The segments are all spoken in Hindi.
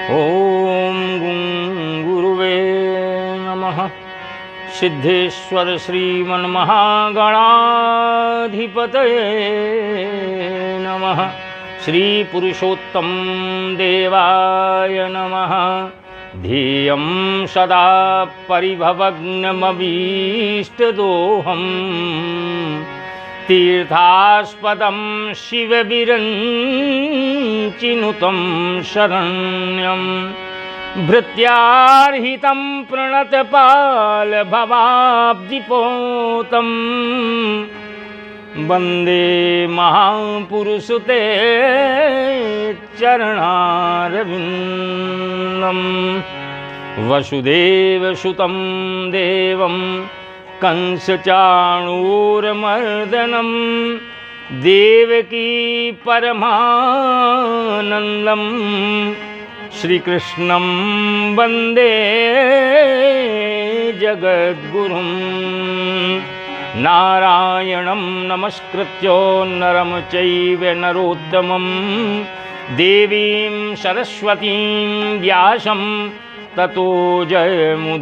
ओम गुरुवे नमः। सिद्धेश्वर श्रीमन्महागणाधिपतये नमः। श्री पुरुषोत्तम देवाय नमः। ध्येयं सदा परिभवग्नमभीष्टदोहम् तीर्थास्पदं शिवविरञ्चिनुतं शरण्यं भृत्यार्हितं प्रणतपालभवाब्धिपोतं वन्दे महापुरुषते चरणारविन्दं वसुदेवसुतं देवं कंसचाणूरमर्दनं देवकी परमानन्दं श्रीकृष्णं वन्दे जगद्गुरुं। नारायणं नमस्कृत्य नरं चैव नरोत्तमं देवीं सरस्वतीं व्यासं ततो जयमुदीरयेत्।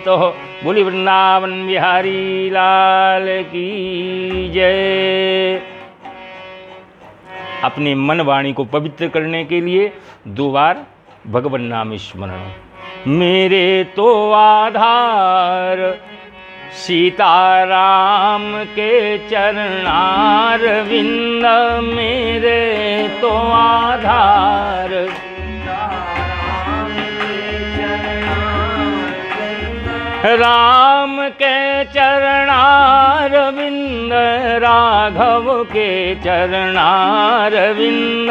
तो बोली वृंदावन बिहारी लाल की जय। अपने मन वाणी को पवित्र करने के लिए 2 बार भगवन नाम स्मरण। मेरे तो आधार सीताराम के चरणारविंद, मेरे तो आधार राम के चरणारविंद, राघव के चरणारविंद,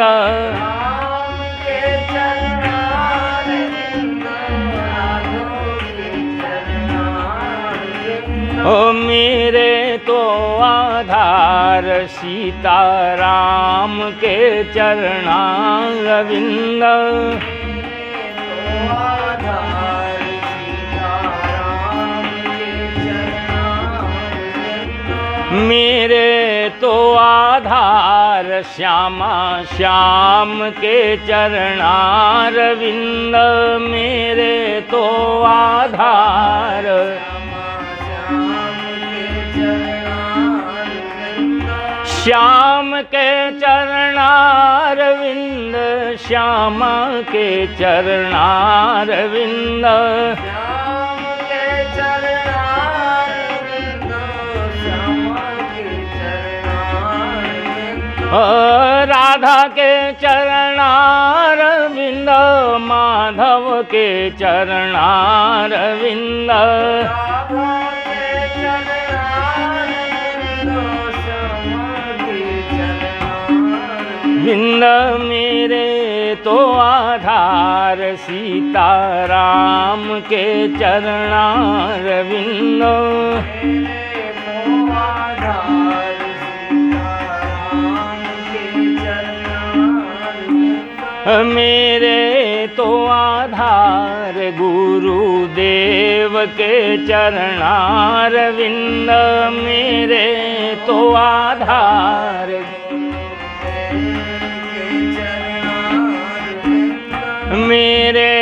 ओ मेरे तो आधार सीताराम के चरणारविंद, मेरे तो आधार श्यामा श्याम के चरणारविंद, मेरे तो आधार श्याम के चरणारविंद, श्यामा के चरणारविंद, राधा के चरणारविंद, माधव के चरणारविंद, विंद मेरे तो आधार सीताराम के चरणारविंद, मेरे तो आधार गुरुदेव के चरणारविंद, मेरे तो आधार मेरे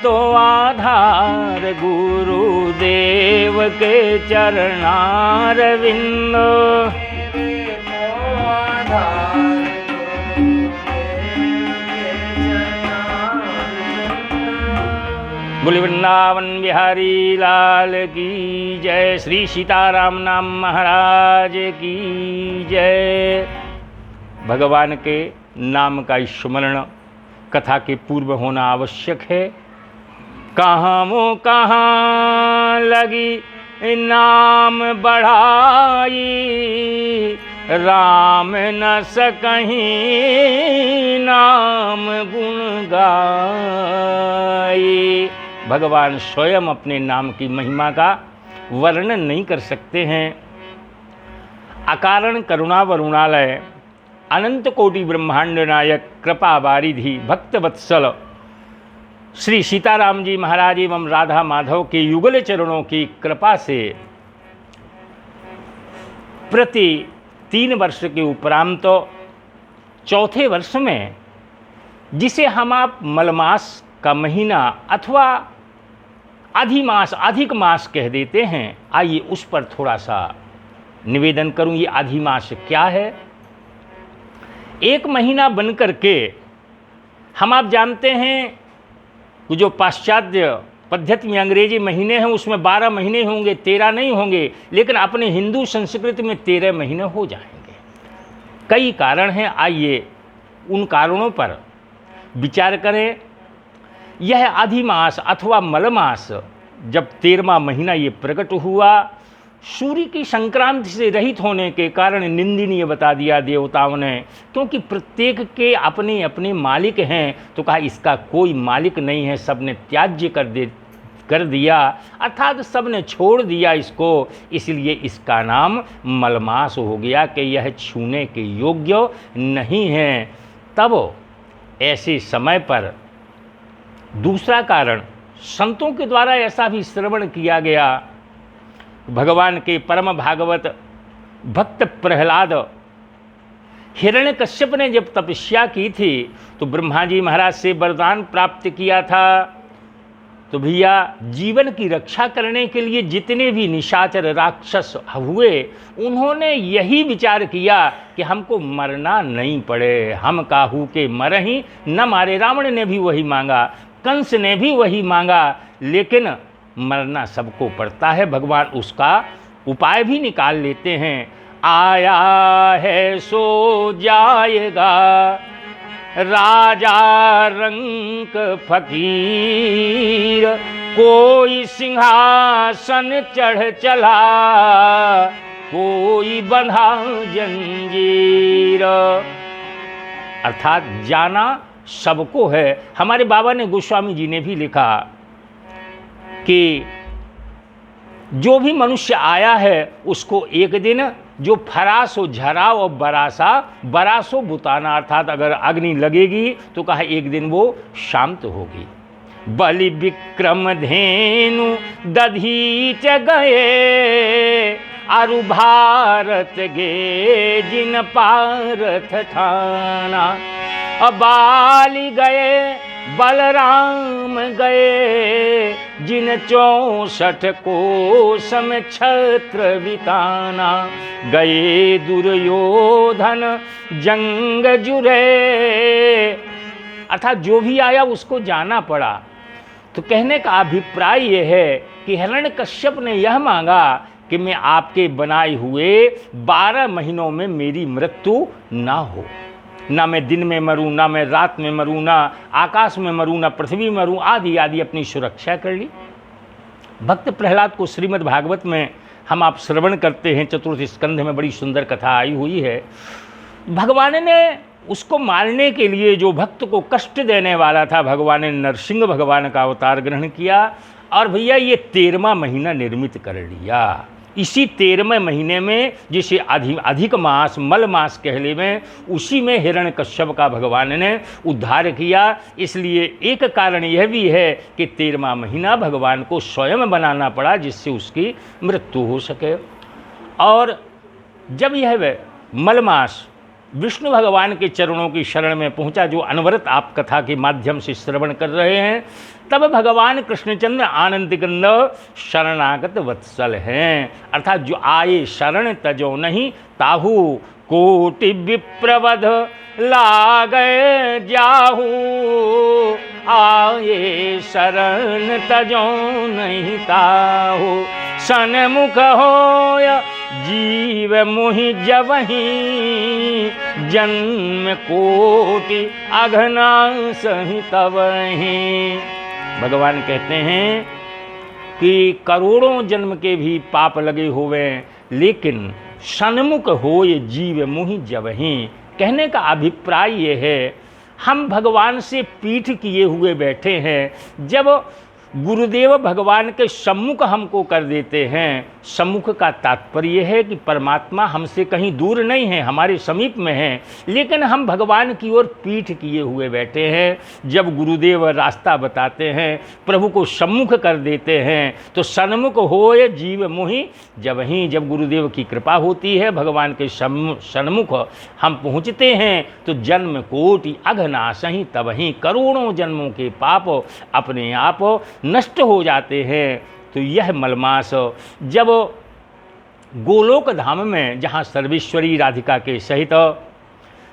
तो आधार गुरुदेव के चरणारविंद, बोले वृंदावन बिहारी लाल की जय। श्री सीताराम नाम महाराज की जय। भगवान के नाम का स्मरण कथा के पूर्व होना आवश्यक है। कहाँ वो कहाँ लगी नाम बढ़ाई, राम न सकहीं नाम गुण गाई। भगवान स्वयं अपने नाम की महिमा का वर्णन नहीं कर सकते हैं। अकारण करुणा वरुणालय अनंत कोटि ब्रह्मांड नायक कृपा वारिधि भक्त वत्सल श्री सीताराम जी महाराज एवं राधा माधव के युगल चरणों की कृपा से प्रति 3 वर्ष के उपरांत चौथे वर्ष में जिसे हम आप मलमास का महीना अथवा अधिमास, अधिक मास कह देते हैं। आइए उस पर थोड़ा सा निवेदन करूं। ये अधिमास क्या है? एक महीना बनकर के हम आप जानते हैं कि जो पाश्चात्य पद्धति में अंग्रेजी महीने हैं उसमें 12 महीने होंगे, 13 नहीं होंगे, लेकिन अपने हिंदू संस्कृति में 13 महीने हो जाएंगे। कई कारण हैं, आइए उन कारणों पर विचार करें। यह अधिमास अथवा मलमास जब 13वां महीना ये प्रकट हुआ, सूर्य की संक्रांति से रहित होने के कारण निंदनीय बता दिया देवताओं ने, क्योंकि प्रत्येक के अपने अपने मालिक हैं। तो कहा इसका कोई मालिक नहीं है, सब ने त्याज्य कर दिया, अर्थात सब ने छोड़ दिया इसको, इसलिए इसका नाम मलमास हो गया कि यह छूने के योग्य नहीं है। तब ऐसे समय पर दूसरा कारण संतों के द्वारा ऐसा भी श्रवण किया गया। भगवान के परम भागवत भक्त प्रहलाद हिरण्यकश्यप ने जब तपस्या की थी तो ब्रह्मा जी महाराज से वरदान प्राप्त किया था। तो भैया जीवन की रक्षा करने के लिए जितने भी निशाचर राक्षस हुए, उन्होंने यही विचार किया कि हमको मरना नहीं पड़े, हम काहू के मरहीं न मारे। रावण ने भी वही मांगा, कंस ने भी वही मांगा, लेकिन मरना सबको पड़ता है। भगवान उसका उपाय भी निकाल लेते हैं। आया है सो जाएगा राजा रंक फकीर, कोई सिंहासन चढ़ चला, कोई बंधा जंजीर। अर्थात जाना सबको है। हमारे बाबा ने, गोस्वामी जी ने भी लिखा कि जो भी मनुष्य आया है उसको एक दिन जो फरासो झराव और बरासो बुताना, अर्थात अगर अग्नि लगेगी तो कहा एक दिन वो शांत होगी। बलि विक्रम धेनु दधीच गए, अरु भारत गे जिन पारथ ठाना। अबाली गए बलराम गए, जिन 64 कोसम छत्र बिताना। गए दुर्योधन जंग जुरे, अर्थात जो भी आया उसको जाना पड़ा। तो कहने का अभिप्राय यह है कि हिरण्यकश्यप ने यह मांगा कि मैं आपके बनाए हुए 12 महीनों में मेरी मृत्यु ना हो, ना मैं दिन में मरूं, ना मैं रात में मरूं, ना आकाश में मरूं, ना पृथ्वी में मरूं, आदि आदि अपनी सुरक्षा कर ली। भक्त प्रहलाद को श्रीमद् भागवत में हम आप श्रवण करते हैं, चतुर्थ स्कंध में बड़ी सुंदर कथा आई हुई है। भगवान ने उसको मारने के लिए, जो भक्त को कष्ट देने वाला था, भगवान ने नरसिंह भगवान का अवतार ग्रहण किया और भैया ये 13वां महीना निर्मित कर लिया। इसी 13वें महीने में, जिसे अधिक मास मल मास कहले में, उसी में हिरण्यकश्यप का भगवान ने उद्धार किया। इसलिए एक कारण यह भी है कि 13वां महीना भगवान को स्वयं बनाना पड़ा जिससे उसकी मृत्यु हो सके। और जब यह मल मास विष्णु भगवान के चरणों की शरण में पहुंचा, जो अनवरत आप कथा के माध्यम से श्रवण कर रहे हैं, तब भगवान कृष्णचंद्र आनंद कंद शरणागत वत्सल हैं। अर्थात जो आए शरण तजो नहीं, ताहू कोटि विप्रवध लागे जाहू। आए शरण तजो नहीं ताहू, सन्मुख होय जीव मोहि जवहीं। जन्म कोटि अघना सही तवहीं। भगवान कहते हैं कि करोड़ों जन्म के भी पाप लगे हुए, लेकिन सन्मुख होय जीव मोहि जवहीं। कहने का अभिप्राय ये है, हम भगवान से पीठ किए हुए बैठे हैं। जब गुरुदेव भगवान के सम्मुख हमको कर देते हैं। सम्मुख का तात्पर्य है कि परमात्मा हमसे कहीं दूर नहीं है, हमारे समीप में है, लेकिन हम भगवान की ओर पीठ किए हुए बैठे हैं। जब गुरुदेव रास्ता बताते हैं, प्रभु को सम्मुख कर देते हैं, तो सन्मुख होय जीव मोहि। जब गुरुदेव की कृपा होती है, भगवान के सन्मुख हम पहुँचते हैं, तो जन्म कोटि अघनाशहि तबहि करोड़ों जन्मों के पाप अपने आप नष्ट हो जाते हैं। तो यह मलमास जब गोलोक धाम में, जहाँ सर्वेश्वरी राधिका के सहित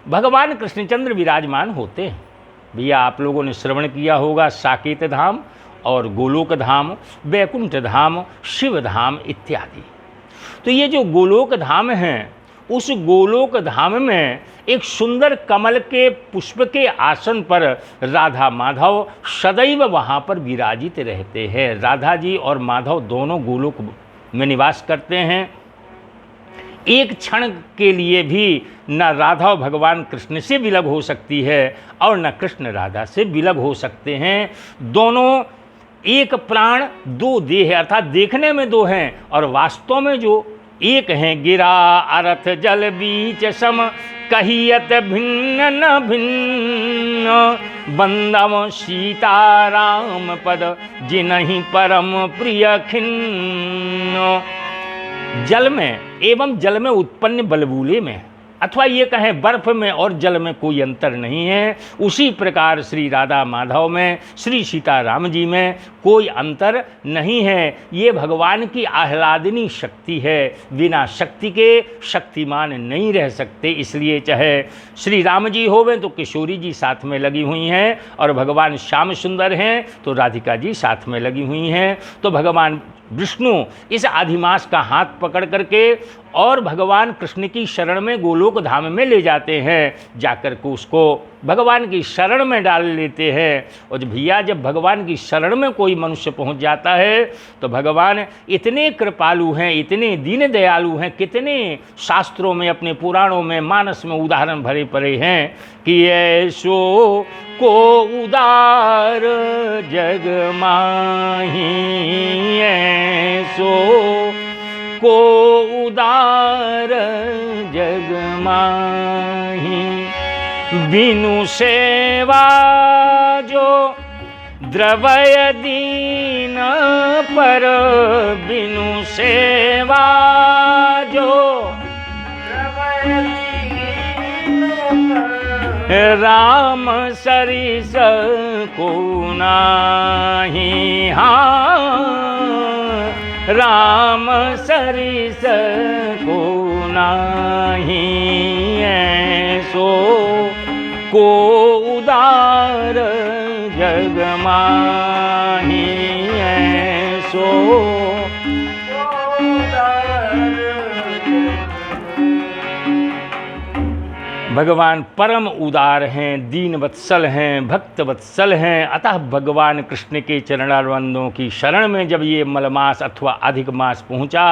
भगवान कृष्णचंद्र विराजमान होते हैं, भैया आप लोगों ने श्रवण किया होगा साकेत धाम और गोलोक धाम, वैकुंठ धाम, शिव धाम इत्यादि। तो ये जो गोलोक धाम है, उस गोलोक धाम में एक सुंदर कमल के पुष्प के आसन पर राधा माधव सदैव वहाँ पर विराजित रहते हैं। राधा जी और माधव दोनों गोलोक में निवास करते हैं। एक क्षण के लिए भी न राधा भगवान कृष्ण से विलग हो सकती है और न कृष्ण राधा से विलग हो सकते हैं। दोनों एक प्राण दो देह, अर्थात देखने में दो हैं और वास्तव में जो एक हैं। गिरा अरथ जल बीच सम कहियत भिन्न न भिन्न, बंदव सीताराम पद जिनहि परम प्रिय खिन्न। जल में एवं जल में उत्पन्न बलबूले में, अथवा ये कहें बर्फ में और जल में कोई अंतर नहीं है। उसी प्रकार श्री राधा माधव में, श्री सीताराम जी में कोई अंतर नहीं है। ये भगवान की आह्लादिनी शक्ति है, बिना शक्ति के शक्तिमान नहीं रह सकते। इसलिए चाहे श्री राम जी होवें तो किशोरी जी साथ में लगी हुई हैं, और भगवान श्याम सुंदर हैं तो राधिका जी साथ में लगी हुई हैं। तो भगवान विष्णु इस आधिमास का हाथ पकड़ करके और भगवान कृष्ण की शरण में गोलोक धाम में ले जाते हैं। जाकर के उसको भगवान की शरण में डाल लेते हैं। और भैया जब भगवान की शरण में कोई मनुष्य पहुंच जाता है तो भगवान इतने कृपालु हैं, इतने दीन दयालु हैं, कितने शास्त्रों में, अपने पुराणों में, मानस में उदाहरण भरे पड़े हैं कि ऐसो को उदार जग माही, ऐसो को उदार जग माही। बिनु सेवा जो द्रवय दीन पर, बिनु सेवा जो द्रवय दीन पर, राम सरिस को नाही। हाँ, राम सरिस को नाही, ऐसो को उदार जग माही, ऐसो भगवान परम उदार हैं, दीन वत्सल हैं, भक्त वत्सल हैं। अतः भगवान कृष्ण के चरणारविंदों की शरण में जब ये मलमास अथवा अधिक मास पहुंचा,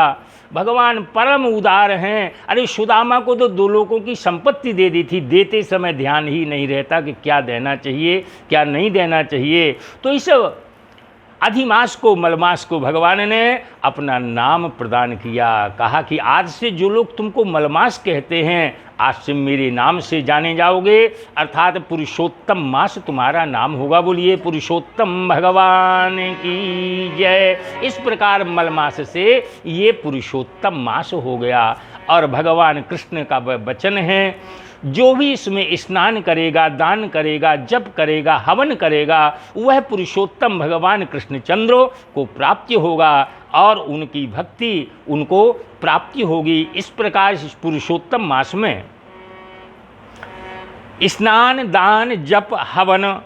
भगवान परम उदार हैं। अरे सुदामा को तो दो लोगों की संपत्ति दे दी थी, देते समय ध्यान ही नहीं रहता कि क्या देना चाहिए क्या नहीं देना चाहिए। तो इस अधिमास को, मलमास को भगवान ने अपना नाम प्रदान किया। कहा कि आज से जो लोग तुमको मलमास कहते हैं, आज से मेरे नाम से जाने जाओगे, अर्थात पुरुषोत्तम मास तुम्हारा नाम होगा। बोलिए पुरुषोत्तम भगवान की जय। इस प्रकार मलमास से ये पुरुषोत्तम मास हो गया। और भगवान कृष्ण का वचन है, जो भी इसमें स्नान करेगा, दान करेगा, जप करेगा, हवन करेगा, वह पुरुषोत्तम भगवान कृष्णचंद्र को प्राप्ति होगा और उनकी भक्ति उनको प्राप्ति होगी। इस प्रकार इस पुरुषोत्तम मास में स्नान, दान, जप, हवन,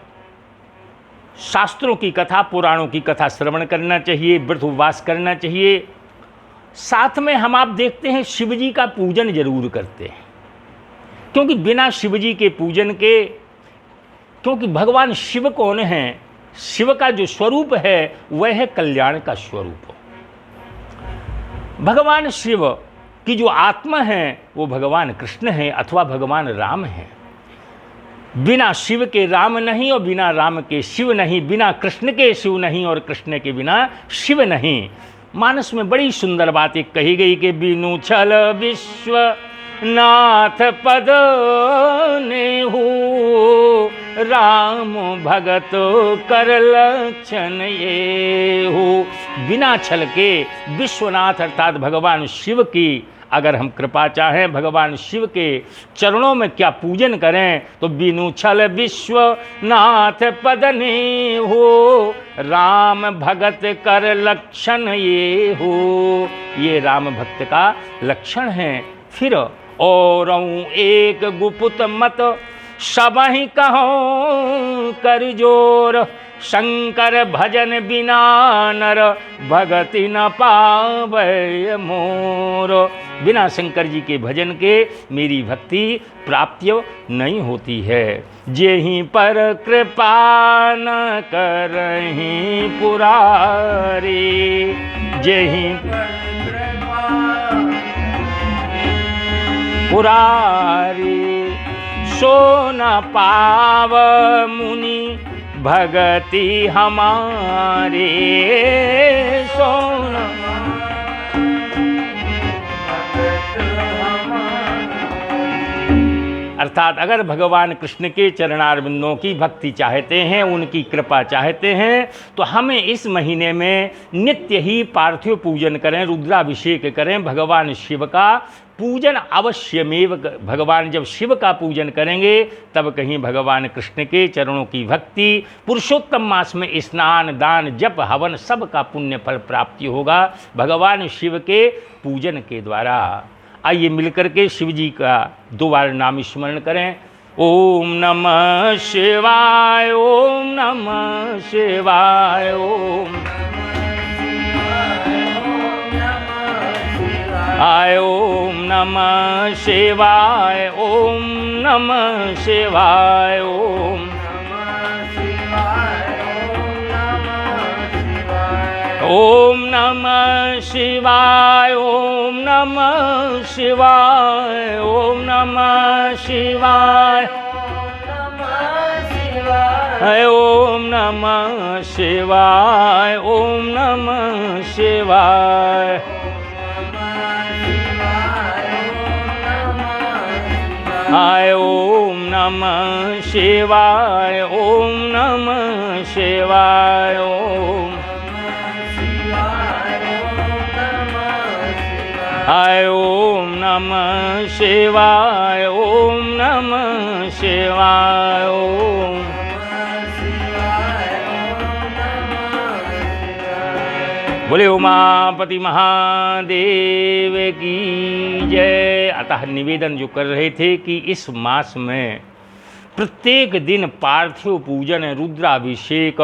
शास्त्रों की कथा, पुराणों की कथा श्रवण करना चाहिए, व्रत उपवास करना चाहिए। साथ में हम आप देखते हैं शिव जी का पूजन जरूर करते हैं, क्योंकि बिना शिव जी के पूजन के, क्योंकि भगवान शिव कौन हैं? शिव का जो स्वरूप है वह है कल्याण का स्वरूप। भगवान शिव की जो आत्मा है वो भगवान कृष्ण है अथवा भगवान राम है। बिना शिव के राम नहीं और बिना राम के शिव नहीं, बिना कृष्ण के शिव नहीं और कृष्ण के बिना शिव नहीं। मानस में बड़ी सुंदर बात एक कही गई कि बिनु छल विश्व नाथ पद नेहु, राम भगत कर लक्षण येहु। बिना छल के विश्वनाथ अर्थात भगवान शिव की अगर हम कृपा चाहें, भगवान शिव के चरणों में क्या पूजन करें, तो बिनु छल विश्वनाथ पद नेहु, राम भगत कर लक्षण ये हो। ये राम भक्त का लक्षण है। फिर औरऊ एक गुपुत मत सबहि कहो कर जोर, शंकर भजन बिना नर भगति न पावै मोर। बिना शंकर जी के भजन के मेरी भक्ति प्राप्य नहीं होती है। जेहि पर कृपा न करहि पुरारी, जेहि पुरारी, सो न पाव मुनि भगति हमारे, सो न अर्थात अगर भगवान कृष्ण के चरणारविंदों की भक्ति चाहते हैं, उनकी कृपा चाहते हैं, तो हमें इस महीने में नित्य ही पार्थिव पूजन करें, रुद्राभिषेक करें, भगवान शिव का पूजन अवश्यमेव। भगवान जब शिव का पूजन करेंगे तब कहीं भगवान कृष्ण के चरणों की भक्ति, पुरुषोत्तम मास में स्नान दान जप हवन सब का पुण्य फल प्राप्ति होगा भगवान शिव के पूजन के द्वारा। आइए मिलकर के शिव जी का 2 बार नाम स्मरण करें। ओम नमः शिवाय, ओम नमः शिवाय, ओम आय, ओम नमः शिवाय, ओम नमः शिवाय, ओम ओम नमः शिवाय, ओम नमः शिवाय, ओम नमः शिवाय, ओम नमः शिवाय, ओम नमः शिवाय, आय, ओम नमः शिवाय, ओम नमः शिवाय, ओम आय, ओम नमः शिवाय, ओम नमः शिवाय, ओम बोले उमापति महादेव की जय। अतः निवेदन जो कर रहे थे कि इस मास में प्रत्येक दिन पार्थिव पूजन, रुद्राभिषेक,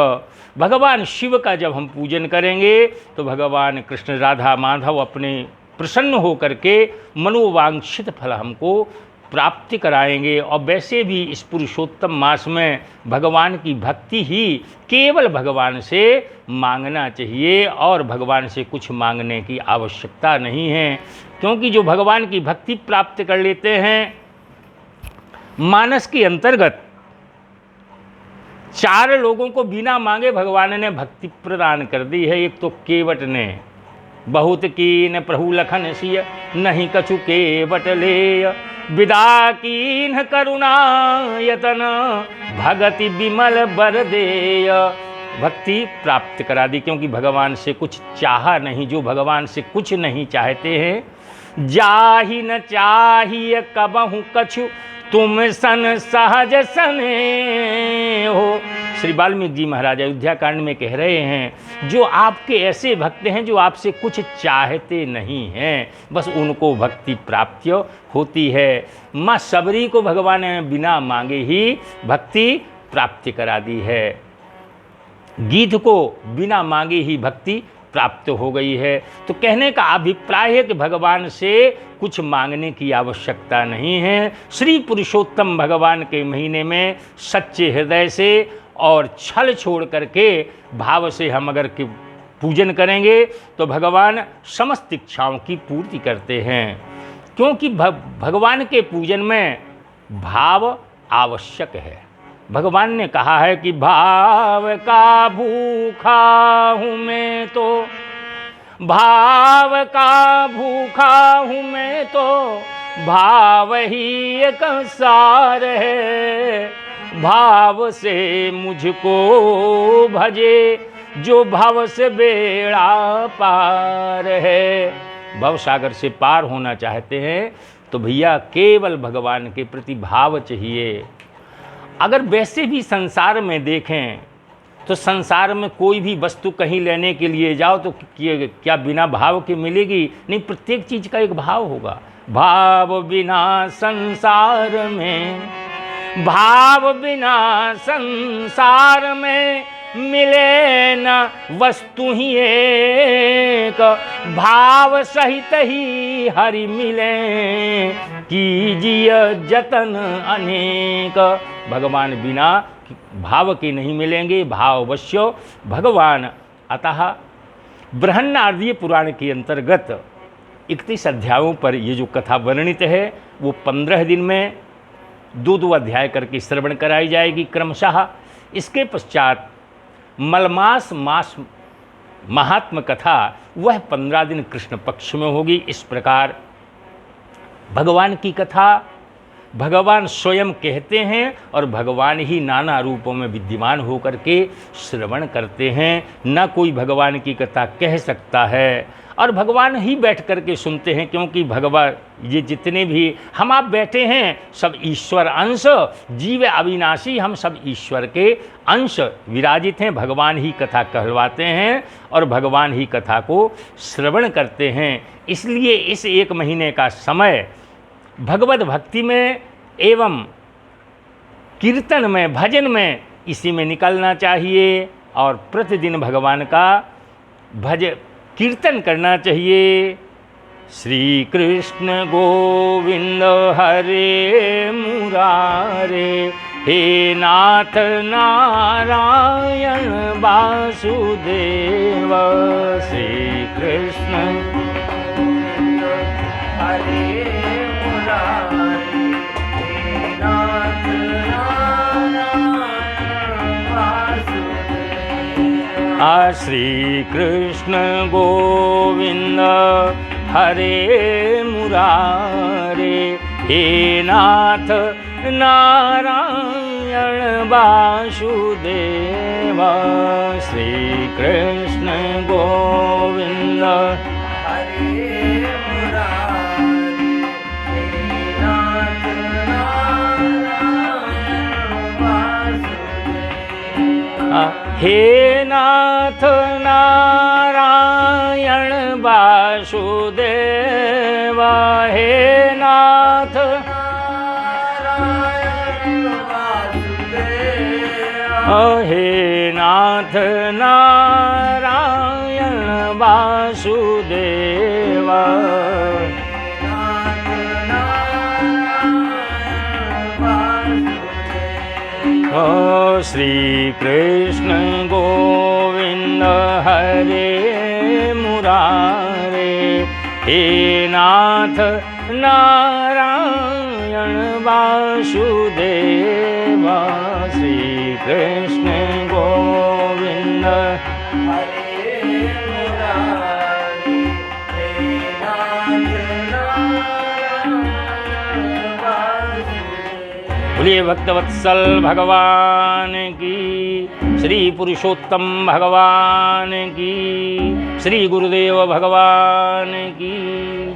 भगवान शिव का जब हम पूजन करेंगे तो भगवान कृष्ण राधा माधव अपने प्रसन्न होकर के मनोवांछित फल हमको प्राप्ति कराएंगे। और वैसे भी इस पुरुषोत्तम मास में भगवान की भक्ति ही केवल भगवान से मांगना चाहिए और भगवान से कुछ मांगने की आवश्यकता नहीं है, क्योंकि जो भगवान की भक्ति प्राप्त कर लेते हैं, मानस के अंतर्गत 4 लोगों को बिना मांगे भगवान ने भक्ति प्रदान कर दी है। एक तो केवट ने बहुत कीन प्रभु लखन सिय, नहीं कछु केवट लेय, विदा कीन करुणा यतन, भगति विमल बर देय। भक्ति प्राप्त करा दी, क्योंकि भगवान से कुछ चाहा नहीं। जो भगवान से कुछ नहीं चाहते हैं, जाहि न चाहिए कबहु कछु, तुम सन सहज सने हो। श्री वाल्मीकि जी महाराज अयोध्या कांड में कह रहे हैं, जो आपके ऐसे भक्त हैं जो आपसे कुछ चाहते नहीं हैं, बस उनको भक्ति प्राप्त होती है। माँ सबरी को भगवान ने बिना मांगे ही भक्ति प्राप्ति करा दी है। गीध को बिना मांगे ही भक्ति प्राप्त हो गई है। तो कहने का अभिप्राय है कि भगवान से कुछ मांगने की आवश्यकता नहीं है। श्री पुरुषोत्तम भगवान के महीने में सच्चे हृदय से और छल छोड़ करके भाव से हम अगर पूजन करेंगे तो भगवान समस्त इच्छाओं की पूर्ति करते हैं। क्योंकि भगवान के पूजन में भाव आवश्यक है। भगवान ने कहा है कि भाव का भूखा हूँ मैं तो, भाव का भूखा हूँ मैं तो, भाव ही एक सार है। भाव से मुझको भजे जो भव से बेड़ा पार है। भव सागर से पार होना चाहते हैं तो भैया केवल भगवान के प्रति भाव चाहिए। अगर वैसे भी संसार में देखें तो संसार में कोई भी वस्तु कहीं लेने के लिए जाओ तो क्या बिना भाव के मिलेगी? नहीं, प्रत्येक चीज़ का एक भाव होगा। भाव बिना संसार में, भाव बिना संसार में मिले न वस्तु ही एक, भाव सहित ही हरि मिले कीजिए जतन अनेक। भगवान बिना भाव के नहीं मिलेंगे, भाव अवश्य भगवान। अतः बृहन्नारदीय पुराण के अंतर्गत 31 अध्यायों पर ये जो कथा वर्णित है वो 15 दिन में 2-2 अध्याय करके श्रवण कराई जाएगी क्रमशः। इसके पश्चात मलमास मास महात्म कथा वह 15 दिन कृष्ण पक्ष में होगी। इस प्रकार भगवान की कथा भगवान स्वयं कहते हैं और भगवान ही नाना रूपों में विद्यमान होकर के श्रवण करते हैं। न कोई भगवान की कथा कह सकता है और भगवान ही बैठ कर के सुनते हैं, क्योंकि भगवान ये जितने भी हम आप बैठे हैं सब ईश्वर अंश, जीव अविनाशी, हम सब ईश्वर के अंश विराजित हैं। भगवान ही कथा कहलवाते हैं और भगवान ही कथा को श्रवण करते हैं। इसलिए इस 1 महीने का समय भगवत भक्ति में एवं कीर्तन में, भजन में, इसी में निकलना चाहिए और प्रतिदिन भगवान का कीर्तन करना चाहिए। श्री कृष्ण गोविंद हरे मुरारे, हे नाथ नारायण वासुदेव। श्री कृष्ण हरे श्री कृष्ण गोविंद हरे मुरारे, हे नाथ नारायण वासुदेव। श्री कृष्ण गोविंद हरे मुरारे, हे नाथ नारायण वासुदेव। हे नाथ नारायण वासुदेव, हे नाथ नारायण वासुदेव, हे नाथ नारायण वासुदेव। श्री कृष्ण गोविंद हरे मुरारे, हे नाथ नारायण वासुदेव। श्री कृष्ण गोविंद हरे मुरारे, हे नाथ नारायण वासुदेव। बोलिए भक्तवत्सल भगवान की, श्री पुरुषोत्तम भगवान की, श्री गुरुदेव भगवान की।